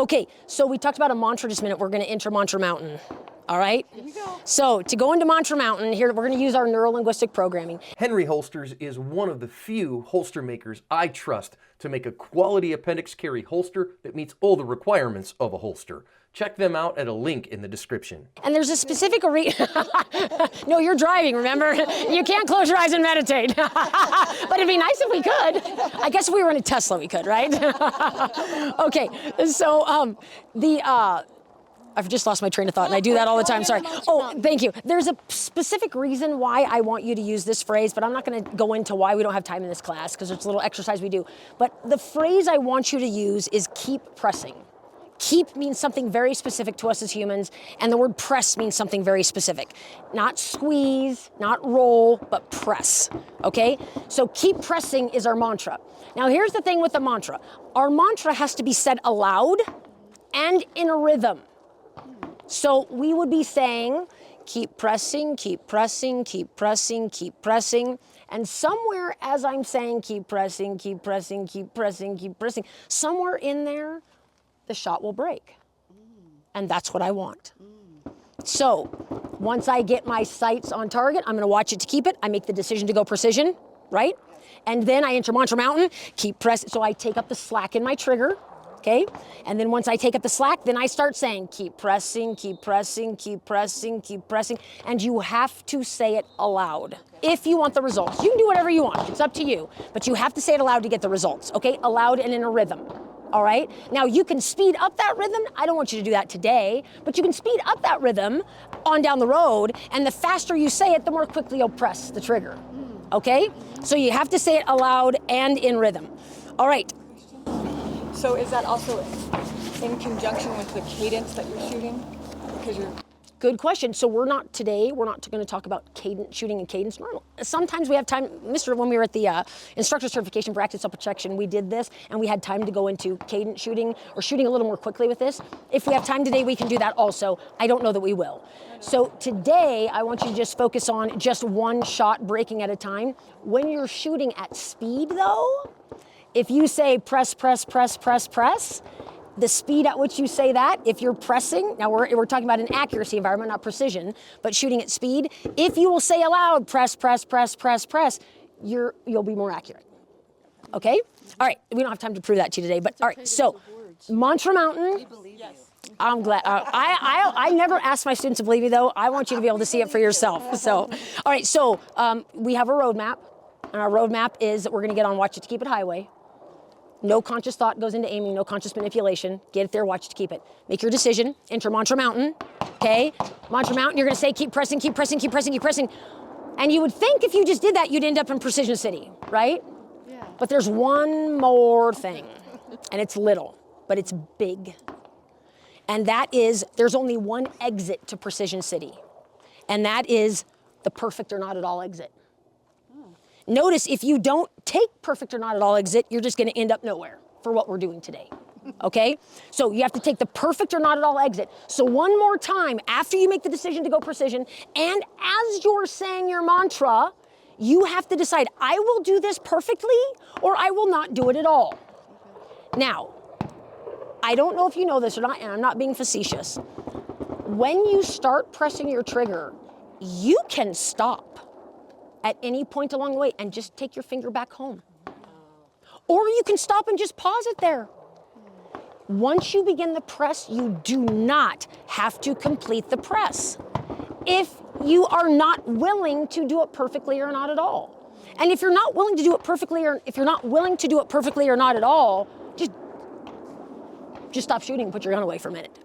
Okay, so we talked about a mantra just a minute. We're going to enter Mantra Mountain. All right? Here we go. So to go into Mantra Mountain, here we're going to use our neuro-linguistic programming. Henry Holsters is one of the few holster makers I trust to make a quality appendix carry holster that meets all the requirements of a holster. Check them out at a link in the description. And there's a specific No, you're driving, remember? You can't close your eyes and meditate. But it'd be nice if we could. I guess if we were in a Tesla, we could, right? Okay, so I've just lost my train of thought, and I do that all the time, sorry. Oh, thank you. There's a specific reason why I want you to use this phrase, but I'm not going to go into why we don't have time in this class, because it's a little exercise we do. But the phrase I want you to use is keep pressing. Keep means something very specific to us as humans, and the word press means something very specific. Not squeeze, not roll, but press, okay? So keep pressing is our mantra. Now here's the thing with the mantra. Our mantra has to be said aloud and in a rhythm. So we would be saying, keep pressing, keep pressing, keep pressing, keep pressing. And somewhere as I'm saying, keep pressing, keep pressing, keep pressing, keep pressing, somewhere in there, the shot will break. And that's what I want. So once I get my sights on target, I'm going to watch it to keep it. I make the decision to go precision, right? And then I enter Mantra Mountain, keep pressing. So I take up the slack in my trigger, okay? And then once I take up the slack, then I start saying, keep pressing, keep pressing, keep pressing, keep pressing. And you have to say it aloud if you want the results. You can do whatever you want. It's up to you. But you have to say it aloud to get the results, okay? Aloud and in a rhythm. All right? Now you can speed up that rhythm. I don't want you to do that today, but you can speed up that rhythm on down the road, and the faster you say it, the more quickly you'll press the trigger. Okay? So you have to say it aloud and in rhythm. All right. So is that also in conjunction with the cadence that you're shooting? Because you're... Good question. So we're not going to talk about cadence, shooting and cadence. Sometimes we have time, when we were at the instructor certification for active self-protection, we did this and we had time to go into cadence shooting or shooting a little more quickly with this. If we have time today, we can do that also. I don't know that we will. So today, I want you to just focus on just one shot breaking at a time. When you're shooting at speed though, if you say press, press, press, press, press, the speed at which you say that, if you're pressing, now we're talking about an accuracy environment, not precision, but shooting at speed, if you will say aloud, press, press, press, press, press, you'll be more accurate. Okay? All right, we don't have time to prove that to you today, but all right, so Mantra Mountain, I'm glad. I never ask my students to believe me though. I want you to be able to see it for yourself. So, all right, so we have a roadmap, and our roadmap is that we're gonna get on Watch It to Keep It Highway. No conscious thought goes into aiming, no conscious manipulation. Get it there, watch it to keep it. Make your decision, enter Mantra Mountain, okay? Mantra Mountain, you're gonna say keep pressing, keep pressing, keep pressing, keep pressing. And you would think if you just did that, you'd end up in Precision City, right? Yeah. But there's one more thing, and it's little, but it's big. And that is, there's only one exit to Precision City. And that is the perfect or not at all exit. Notice if you don't take perfect or not at all exit, you're just gonna end up nowhere for what we're doing today, okay? So you have to take the perfect or not at all exit. So one more time, after you make the decision to go precision, and as you're saying your mantra, you have to decide, I will do this perfectly or I will not do it at all. Now, I don't know if you know this or not, and I'm not being facetious. When you start pressing your trigger, you can stop at any point along the way and just take your finger back home. Or you can stop and just pause it there. Once you begin the press, you do not have to complete the press if you are not willing to do it perfectly or not at all. And if you're not willing to do it perfectly or if you're not willing to do it perfectly or not at all, just stop shooting and put your gun away for a minute.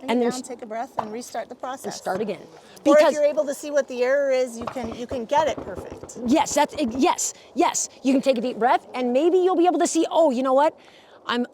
And then take a breath and restart the process. And start again. Or if you're able to see what the error is, you can get it perfect. Yes, yes. You can take a deep breath, and maybe you'll be able to see, oh, you know what? I'm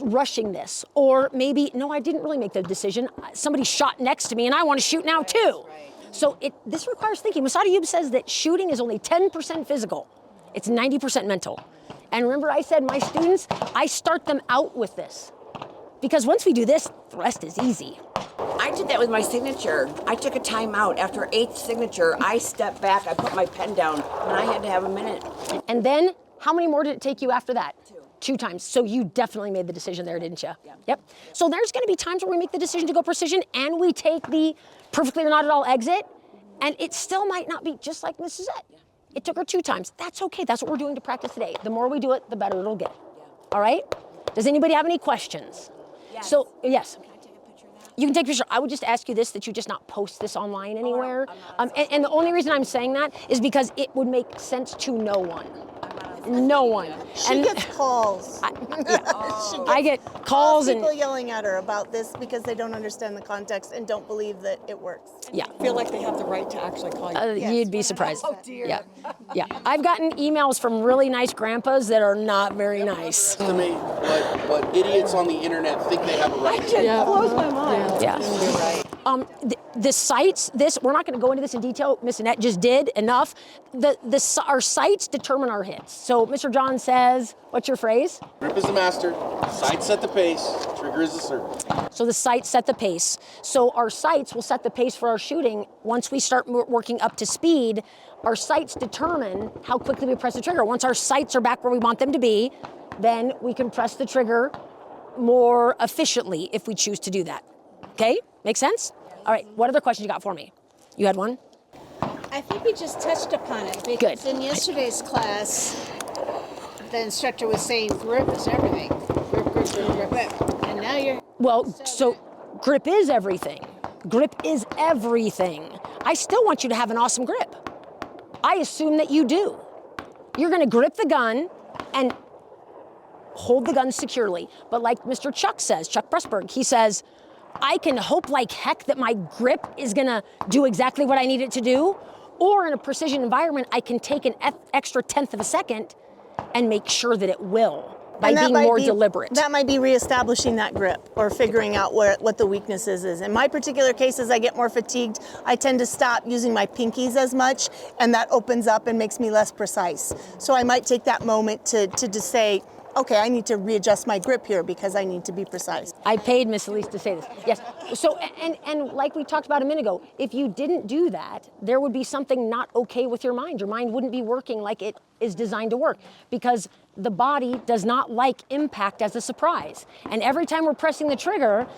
rushing this. Or maybe, no, I didn't really make the decision. Somebody shot next to me, and I want to shoot now too. Right. So this requires thinking. Masada Yub says that shooting is only 10% physical. It's 90% mental. And remember I said my students, I start them out with this. Because once we do this, the rest is easy. I did that with my signature. I took a time out. After 8th signature, I stepped back, I put my pen down, and I had to have a minute. And then, how many more did it take you after that? 2. 2 times. So you definitely made the decision there, didn't you? Yeah. Yep. So there's going to be times where we make the decision to go precision and we take the perfectly or not at all exit, and it still might not be just like Mrs. Zett. Yeah. It took her 2 times. That's okay. That's what we're doing to practice today. The more we do it, the better it'll get. Yeah. All right? Does anybody have any questions? Yes. So, yes. Can I take a picture of that? You can take a picture. I would just ask you this, that you just not post this online anywhere. And the only reason I'm saying that is because it would make sense to no one. No one. She gets calls. I get calls and people yelling at her about this because they don't understand the context and don't believe that it works. yeah. Feel like they have the right to actually call you. You'd be surprised. Oh, dear. Yeah, yeah. I've gotten emails from really nice grandpas that are not very nice. Estimate what idiots on the internet think they have a right to. It blows my mind. Yeah. You're right. The sites, we're not going to go into this in detail. Miss Annette just did enough. Our sites determine our hits. So Mr. John says, what's your phrase? Grip is the master, sight set the pace, trigger is the servant. So the sites set the pace. So our sites will set the pace for our shooting. Once we start working up to speed, our sights determine how quickly we press the trigger. Once our sights are back where we want them to be, then we can press the trigger more efficiently if we choose to do that. Okay? Make sense? All right. What other questions you got for me? You had one? I think we just touched upon it because in yesterday's class, the instructor was saying grip is everything. Grip. And now you're... Well, so grip is everything. Grip is everything. I still want you to have an awesome grip. I assume that you do. You're going to grip the gun and hold the gun securely. But like Mr. Chuck says, Chuck Pressberg, he says, I can hope like heck that my grip is going to do exactly what I need it to do. Or in a precision environment, I can take an extra 1/10 of a second and make sure that it will by being more deliberate. That might be reestablishing that grip or figuring out what the weaknesses is. In my particular case, as I get more fatigued, I tend to stop using my pinkies as much, and that opens up and makes me less precise. So I might take that moment to just say, okay, I need to readjust my grip here because I need to be precise. I paid Miss Elise to say this. Yes. So, and like we talked about a minute ago, if you didn't do that, there would be something not okay with your mind. Your mind wouldn't be working like it is designed to work because the body does not like impact as a surprise. And every time we're pressing the trigger,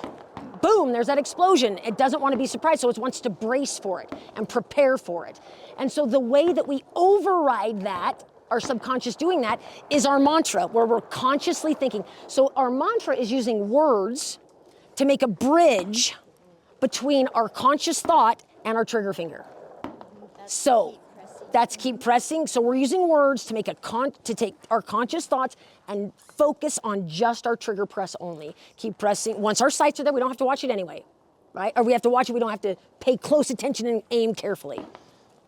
boom, there's that explosion. It doesn't want to be surprised, so it wants to brace for it and prepare for it. And so the way that we override that, our subconscious doing that, is our mantra, where we're consciously thinking. So our mantra is using words to make a bridge between our conscious thought and our trigger finger. So that's keep pressing. So we're using words to make to take our conscious thoughts and focus on just our trigger press only. Keep pressing. Once our sights are there, we don't have to watch it anyway, right? Or we have to watch it, we don't have to pay close attention and aim carefully.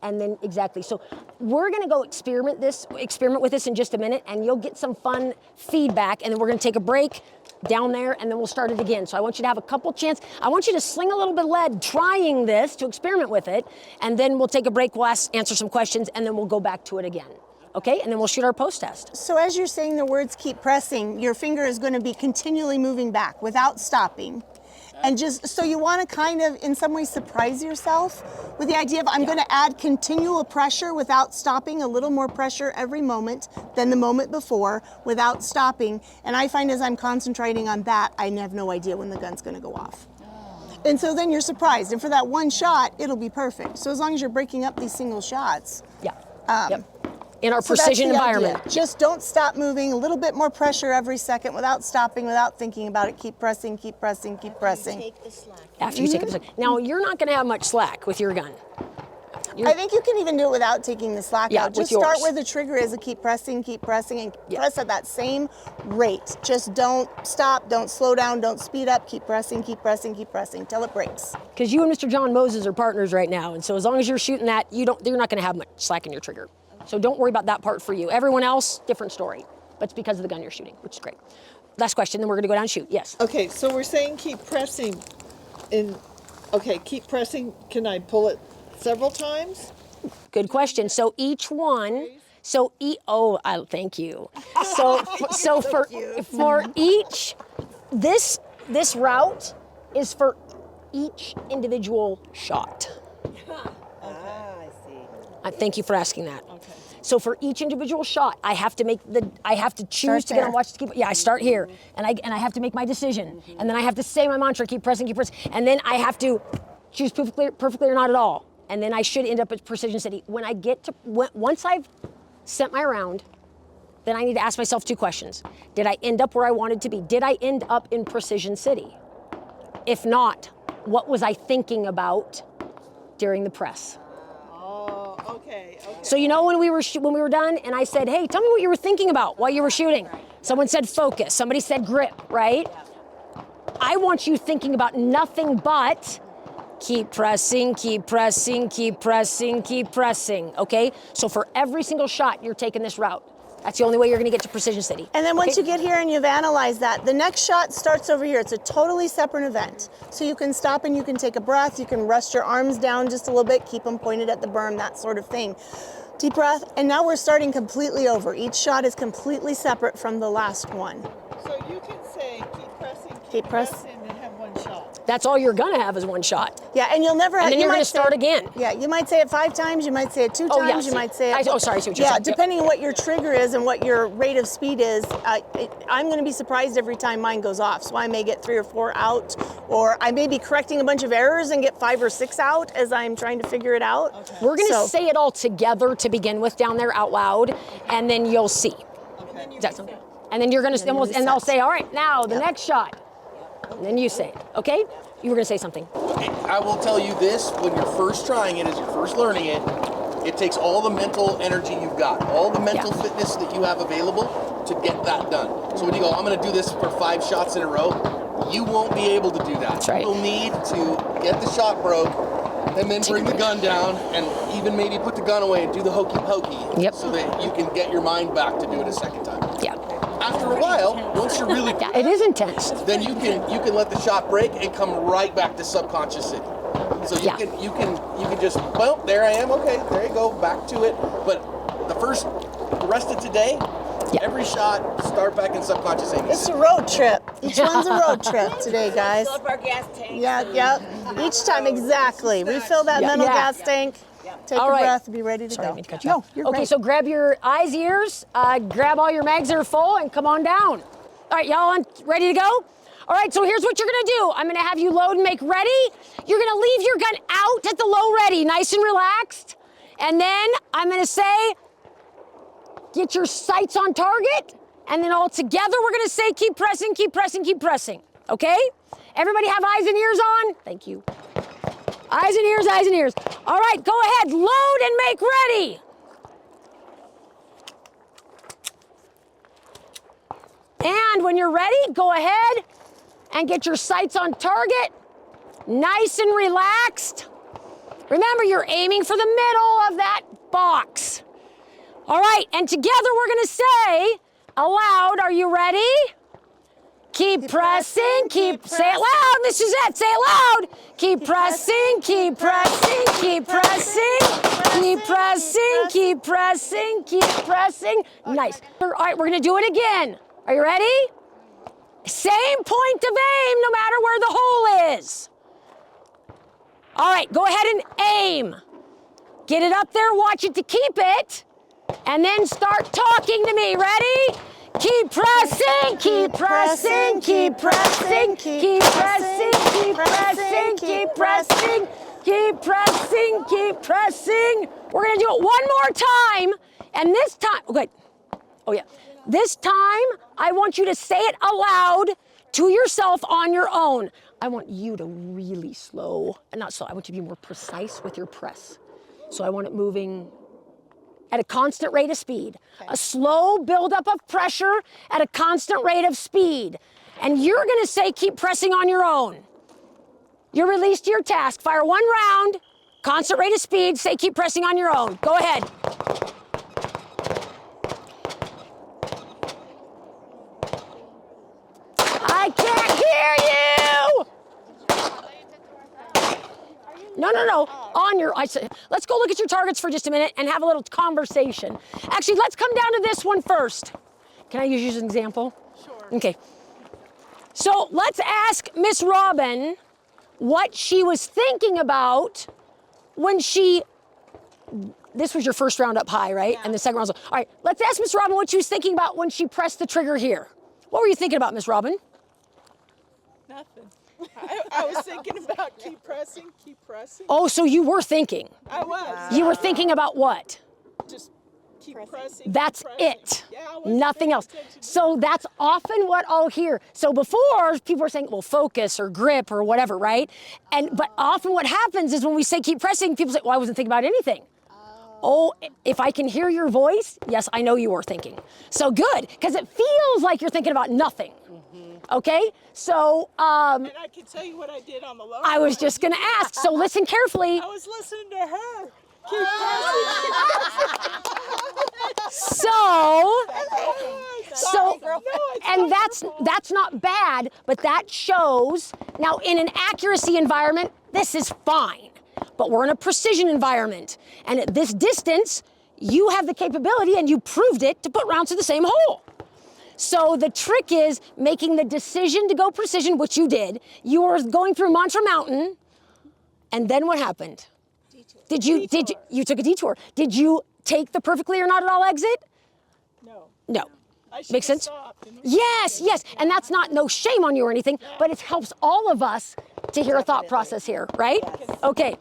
And then exactly. So we're going to go experiment with this in just a minute, and you'll get some fun feedback. And then we're going to take a break down there, and then we'll start it again. So I want you to have a couple chances. I want you to sling a little bit of lead trying this to experiment with it, and then we'll take a break. We'll answer some questions, and then we'll go back to it again. Okay? And then we'll shoot our post test. So as you're saying the words keep pressing, your finger is going to be continually moving back without stopping. And just so you want to kind of in some way surprise yourself with the idea of I'm going to add continual pressure without stopping, a little more pressure every moment than the moment before without stopping. And I find as I'm concentrating on that, I have no idea when the gun's going to go off. And so then you're surprised. And for that one shot, it'll be perfect. So as long as you're breaking up these single shots. Yeah. Yep. In our So precision that's the environment. idea. Just don't stop moving, a little bit more pressure every second without stopping, without thinking about it. Keep pressing, keep pressing, keep pressing. Take the slack. After you take a second. Now, you're not going to have much slack with your gun. I think you can even do it without taking the slack Yeah, out. Just with start yours. where the trigger is and keep pressing, and Yeah. press at that same rate. Just don't stop, don't slow down, don't speed up. Keep pressing till it breaks. Because you and Mr. John Moses are partners right now, and so as long as you're shooting that, you're not going to have much slack in your trigger. So don't worry about that part for you. Everyone else, different story. But it's because of the gun you're shooting, which is great. Last question, then we're going to go down and shoot. Yes. Okay, so we're saying keep pressing. Keep pressing. Can I pull it several times? Good question. So each one. Thank you. So for each, this route is for each individual shot. I see. Thank you for asking that. Okay. So for each individual shot, I have to choose Start to get on there. watch to keep. Yeah, I start here, and I have to make my decision, and then I have to say my mantra, keep pressing, and then I have to choose perfectly or not at all, and then I should end up at Precision City. When I get to once I've sent my round, then I need to ask myself 2 questions. Did I end up where I wanted to be? Did I end up in Precision City? If not, what was I thinking about during the press? Oh, okay. So you know when we were done, and I said, "Hey, tell me what you were thinking about while you were shooting." Someone said focus. Somebody said grip. Right? I want you thinking about nothing but keep pressing, keep pressing, keep pressing, keep pressing. Okay? So for every single shot, you're taking this route. That's the only way you're going to get to Precision City. And then once Okay? you get here and you've analyzed that, the next shot starts over here. It's a totally separate event. So you can stop and you can take a breath. You can rest your arms down just a little bit, keep them pointed at the berm, that sort of thing. Deep breath. And now we're starting completely over. Each shot is completely separate from the last one. So you can say keep pressing, Keep pressing. pressing, and have one shot. That's all you're going to have is one shot. Yeah, and you'll never. And then you you're might going to start say- again. Yeah, you might say it 5 times. You might say it 2 Oh, yeah, times. You see, might say it. I see what you're saying. Yeah, Yep. depending on what your trigger is and what your rate of speed is. I'm going to be surprised every time mine goes off. So I may get 3 or 4 out, or I may be correcting a bunch of errors and get 5 or 6 out as I'm trying to figure it out. Okay. We're going to say it all together to begin with down there out loud, and then you'll see. And then you're going to, and I'll say, all right, now the next shot. And then you say it, okay? You were going to say something. I will tell you this, when you're first trying it, as you're first learning it, it takes all the mental energy you've got, all the mental fitness that you have available to get that done. So when you go, I'm going to do this for 5 shots in a row, you won't be able to do that. That's right. You'll need to get the shot broke, and then bring the gun down, and even maybe put the gun away and do the hokey pokey, Yep. so that you can get your mind back to do it a second time. Yeah. After a while, once you're really Yeah, it is intense. then you can let the shot break and come right back to subconscious city. So you Yeah. can just, well, there I am, okay, there you go, back to it. But the rest of today, every shot, start back in subconscious city. It's a road trip. Each one's a road trip today, guys. Fill up our gas tank. Yeah. Each time, exactly. Refill that mental gas tank. Take All a right. breath and be ready to Sorry, I go. didn't mean to cut you No, off. you're okay, great. so grab your eyes, ears, grab all your mags that are full, and come on down. All right, y'all ready to go? All right, so here's what you're gonna do. I'm gonna have you load and make ready. You're gonna leave your gun out at the low ready, nice and relaxed. And then I'm gonna say, get your sights on target. And then all together, we're gonna say, keep pressing, keep pressing, keep pressing. Okay? Everybody have eyes and ears on? Thank you. Eyes and ears, eyes and ears. All right, go ahead, load and make ready. And when you're ready, go ahead and get your sights on target, nice and relaxed. Remember, you're aiming for the middle of that box. All right, and together we're gonna say aloud, are you ready? Keep pressing, say it loud, this is it, say it loud. Keep pressing, keep pressing, keep pressing, keep pressing, keep pressing, keep pressing. Nice. All right, we're gonna do it again. Are you ready? Same point of aim, no matter where the hole is. All right, go ahead and aim. Get it up there, watch it to keep it, and then start talking to me. Ready? Keep pressing, keep pressing, keep pressing, keep pressing, keep pressing, keep pressing, keep pressing, keep pressing. We're gonna do it one more time, and this time, okay. Oh yeah. This time, I want you to say it aloud to yourself on your own. I want you to really slow, not slow, I want you to be more precise with your press. So I want it moving at a constant rate of speed. A slow buildup of pressure at a constant rate of speed. And you're gonna say, keep pressing on your own. You're released to your task. Fire one round, constant rate of speed, say keep pressing on your own. Go ahead. I can't hear you! No. On your, let's go look at your targets for just a minute and have a little conversation. Actually, let's come down to this one first. Can I use you as an example? Sure. Okay. So let's ask Miss Robin what she was thinking about when she this was your first round up high, right? And the second round was, all right, let's ask Miss Robin what she was thinking about when she pressed the trigger here. What were you thinking about, Miss Robin? Nothing. I was thinking about keep pressing, keep pressing. Oh, so you were thinking. I was. You were thinking about what? Just keep pressing. That's keep pressing. it. Yeah, I was Nothing paying else. attention to So that's often what I'll hear. So before, people were saying, well, focus or grip or whatever, right? But often what happens is when we say keep pressing, people say, well, I wasn't thinking about anything. Oh, if I can hear your voice, yes, I know you were thinking. So good, because it feels like you're thinking about nothing. Okay? So, And I can tell you what I did on the low. I was just going to ask. So listen carefully. I was listening to her. Keep pressing. And that's not bad, but that shows, now in an accuracy environment, this is fine. But we're in a precision environment. And at this distance, you have the capability, and you proved it, to put rounds to the same hole. So the trick is making the decision to go precision, which you did. You were going through Mantra Mountain, and then what happened? You took a detour. Did you take the perfectly or not at all exit? No. No. I should Makes have sense? stopped and Yes. And that's not no shame on you or anything, but it helps all of us to hear a thought process here, right? Okay.